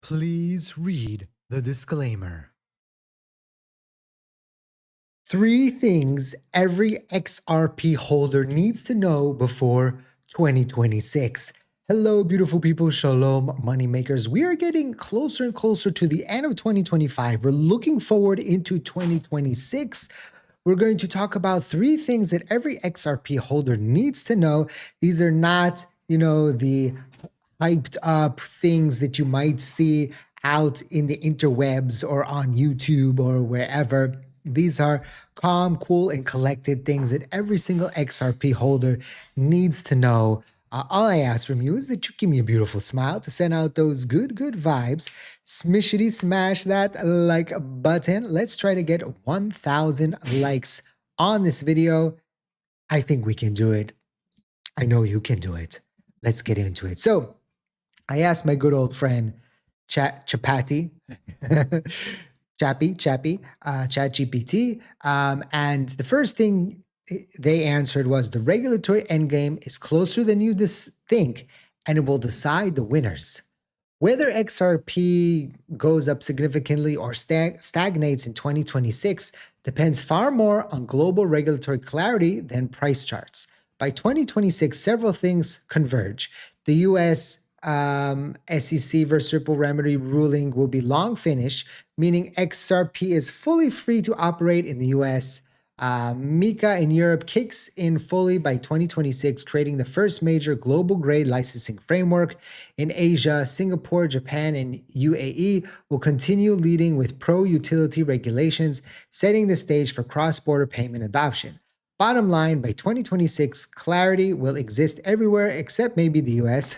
Please read the disclaimer. 3 things every XRP holder needs to know before 2026. Hello, beautiful people. Shalom, moneymakers. We are getting closer and closer to the end of 2025. We're looking forward into 2026. We're going to talk about 3 things that every XRP holder needs to know. These are not, the hyped up things that you might see out in the interwebs or on YouTube or wherever. These are calm, cool, and collected things that every single XRP holder needs to know. All I ask from you is that you give me a beautiful smile to send out those good vibes. Smishity smash that like button. Let's try to get 1,000 likes on this video. I think we can do it. I know you can do it. Let's get into it. So I asked my good old friend ChatGPT, ChatGPT, and the first thing they answered was the regulatory endgame is closer than you think, and it will decide the winners. Whether XRP goes up significantly or stagnates in 2026 depends far more on global regulatory clarity than price charts. By 2026, several things converge. The US SEC versus Ripple remedy ruling will be long finished, meaning XRP is fully free to operate in the US. MiCA in Europe kicks in fully by 2026, creating the first major global grade licensing framework. In Asia, Singapore, Japan, and UAE will continue leading with pro-utility regulations, setting the stage for cross-border payment adoption. Bottom line, by 2026, clarity will exist everywhere except maybe the US.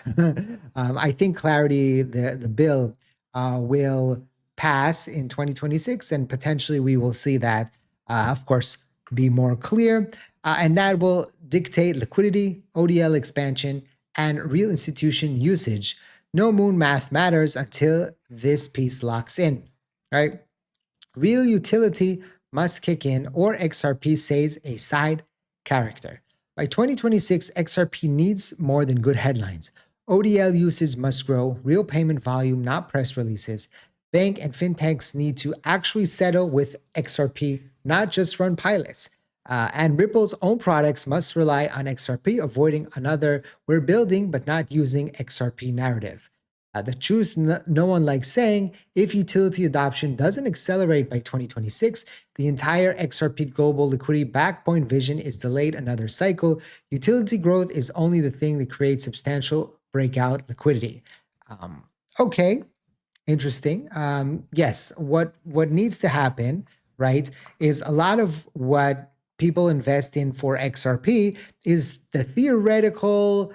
I think clarity, the bill, will pass in 2026, and potentially we will see that, of course, be more clear. And that will dictate liquidity, ODL expansion, and real institution usage. No moon math matters until this piece locks in, right? Real utility must kick in, or XRP says a side character. By 2026, XRP needs more than good headlines. ODL usage must grow, real payment volume, not press releases. Bank and fintechs need to actually settle with XRP, not just run pilots. And Ripple's own products must rely on XRP, avoiding another "we're building but not using XRP" narrative. The truth no one likes saying, if utility adoption doesn't accelerate by 2026, the entire XRP global liquidity backpoint vision is delayed another cycle. Utility growth is only the thing that creates substantial breakout liquidity. Okay, interesting. Yes, what needs to happen, right, is a lot of what people invest in for XRP is the theoretical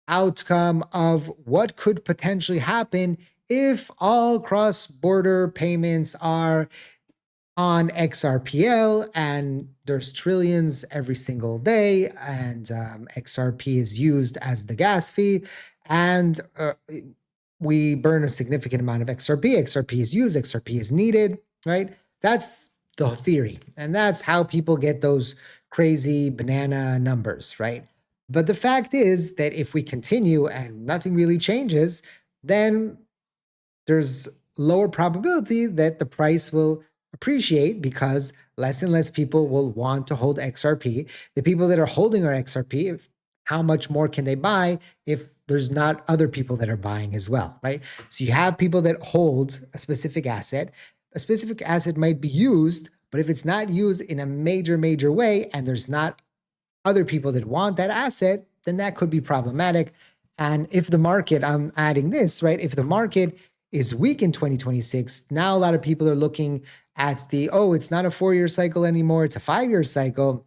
outcome of what could potentially happen if all cross-border payments are on XRPL and there's trillions every single day, and XRP is used as the gas fee, and we burn a significant amount of XRP. XRP is used, XRP is needed, right? That's the theory, and that's how people get those crazy banana numbers, right? But the fact is that if we continue and nothing really changes, then there's lower probability that the price will appreciate because less and less people will want to hold XRP. The people that are holding our XRP, how much more can they buy if there's not other people that are buying as well, right? So you have people that hold a specific asset. A specific asset might be used, but if it's not used in a major way and there's not other people that want that asset, then that could be problematic. And if the market, I'm adding this, right? If the market is weak in 2026, now a lot of people are looking at it's not a 4-year cycle anymore, it's a 5-year cycle.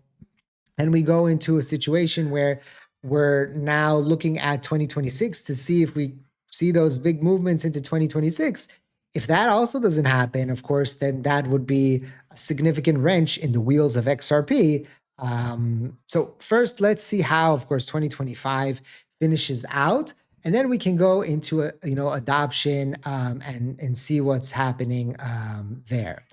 And we go into a situation where we're now looking at 2026 to see if we see those big movements into 2026. If that also doesn't happen, of course, then that would be a significant wrench in the wheels of XRP. So first, let's see how, of course, 2025 finishes out, and then we can go into adoption and see what's happening there.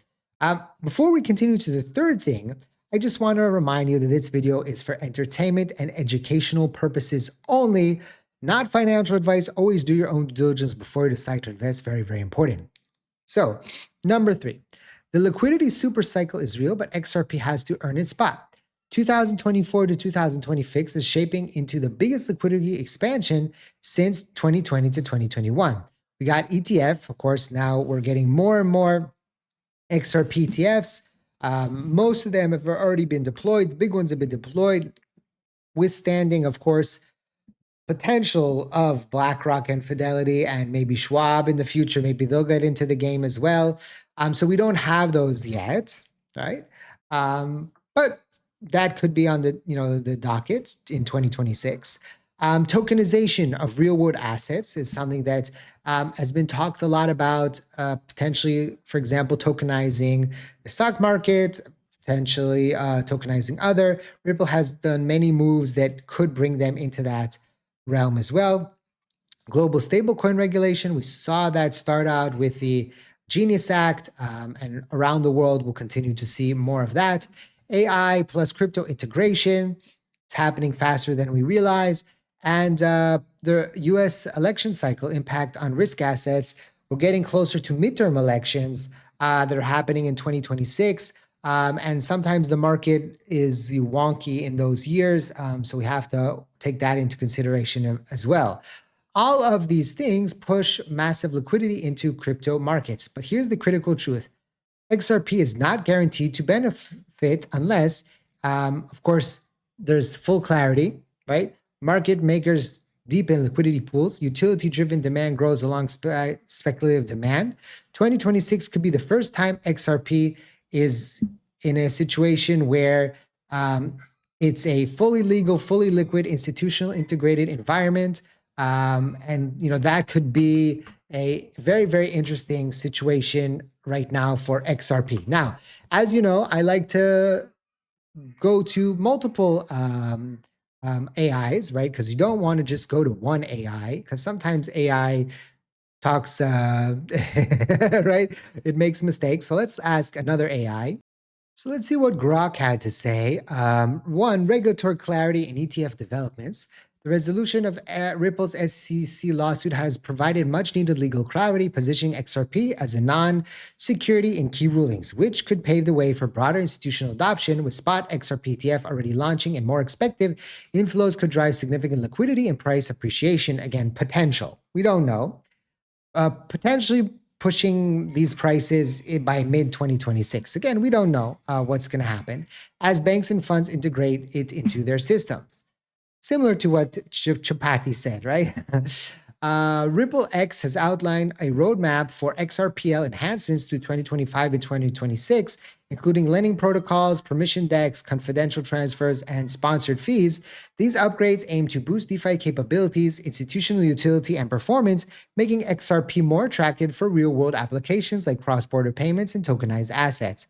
Before we continue to the third thing, I just want to remind you that this video is for entertainment and educational purposes only. Not financial advice. Always do your own due diligence before you decide to invest. Very, very important. So, number 3, the liquidity super cycle is real, but XRP has to earn its spot. 2024 to 2026 is shaping into the biggest liquidity expansion since 2020 to 2021. We got ETF, of course, now we're getting more and more XRP ETFs. Most of them have already been deployed. The big ones have been deployed, withstanding, of course, potential of BlackRock and Fidelity and maybe Schwab in the future. Maybe they'll get into the game as well. So we don't have those yet, right? But that could be on the docket in 2026. Tokenization of real world assets is something that has been talked a lot about. Potentially, for example, tokenizing the stock market, potentially tokenizing other. Ripple has done many moves that could bring them into that realm as well. Global stablecoin regulation, we saw that start out with the Genius Act, and around the world we'll continue to see more of that. AI plus crypto integration, it's happening faster than we realize. And the US election cycle impact on risk assets. We're getting closer to midterm elections that are happening in 2026. And sometimes the market is wonky in those years. So we have to take that into consideration as well. All of these things push massive liquidity into crypto markets. But here's the critical truth. XRP is not guaranteed to benefit unless, of course, there's full clarity, right? Market makers deepen liquidity pools, utility-driven demand grows along speculative demand. 2026 could be the first time XRP is in a situation where it's a fully legal, fully liquid, institutional integrated environment. And that could be a very, very interesting situation right now for XRP. Now, as you know, I like to go to multiple AIs, right? Because you don't want to just go to one AI, because sometimes AI talks, right? It makes mistakes. So let's ask another AI. So let's see what Grok had to say. One, regulatory clarity and ETF developments. The resolution of Ripple's SEC lawsuit has provided much needed legal clarity, positioning XRP as a non-security in key rulings, which could pave the way for broader institutional adoption. With spot XRP ETF already launching and more expected, inflows could drive significant liquidity and price appreciation. Again, potential. We don't know. Potentially pushing these prices by mid-2026. Again, we don't know what's going to happen as banks and funds integrate it into their systems. Similar to what Chapati said, right? Ripple X has outlined a roadmap for XRPL enhancements through 2025 and 2026, including lending protocols, permission decks, confidential transfers, and sponsored fees. These upgrades aim to boost DeFi capabilities, institutional utility, and performance, making XRP more attractive for real-world applications like cross-border payments and tokenized assets.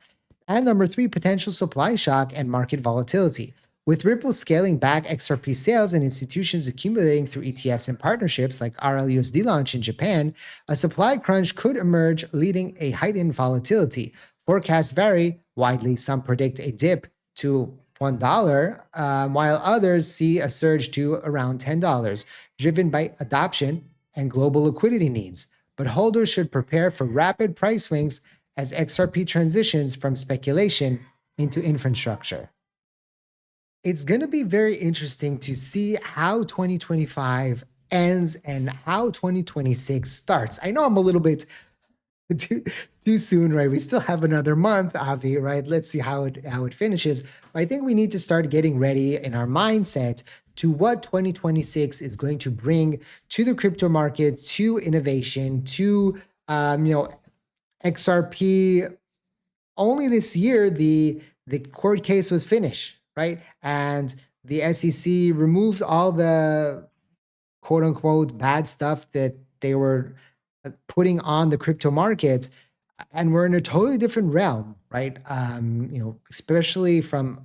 And number 3, potential supply shock and market volatility. With Ripple scaling back XRP sales and institutions accumulating through ETFs and partnerships like RLUSD launch in Japan, a supply crunch could emerge, leading a heightened volatility. Forecasts vary widely. Some predict a dip to $1, while others see a surge to around $10, driven by adoption and global liquidity needs. But holders should prepare for rapid price swings as XRP transitions from speculation into infrastructure. It's going to be very interesting to see how 2025 ends and how 2026 starts. I know I'm a little bit too soon, right? We still have another month, Avi, right? Let's see how it finishes. But I think we need to start getting ready in our mindset to what 2026 is going to bring to the crypto market, to innovation, to XRP. Only this year the court case was finished, right? And the SEC removed all the quote unquote bad stuff that they were putting on the crypto markets. And we're in a totally different realm, right? Especially from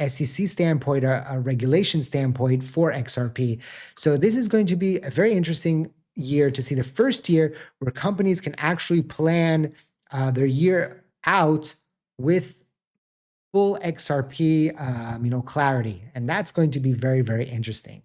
SEC standpoint, a regulation standpoint for XRP. So this is going to be a very interesting year to see the first year where companies can actually plan their year out with full XRP, clarity. And that's going to be very, very interesting.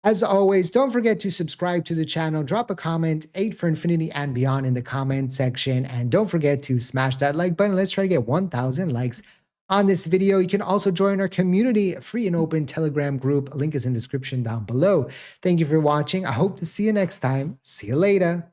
As always, don't forget to subscribe to the channel, drop a comment, 8 for infinity and beyond in the comment section, and don't forget to smash that like button. Let's try to get 1,000 likes on this video. You can also join our community, free and open Telegram group. Link is in the description down below. Thank you for watching. I hope to see you next time. See you later.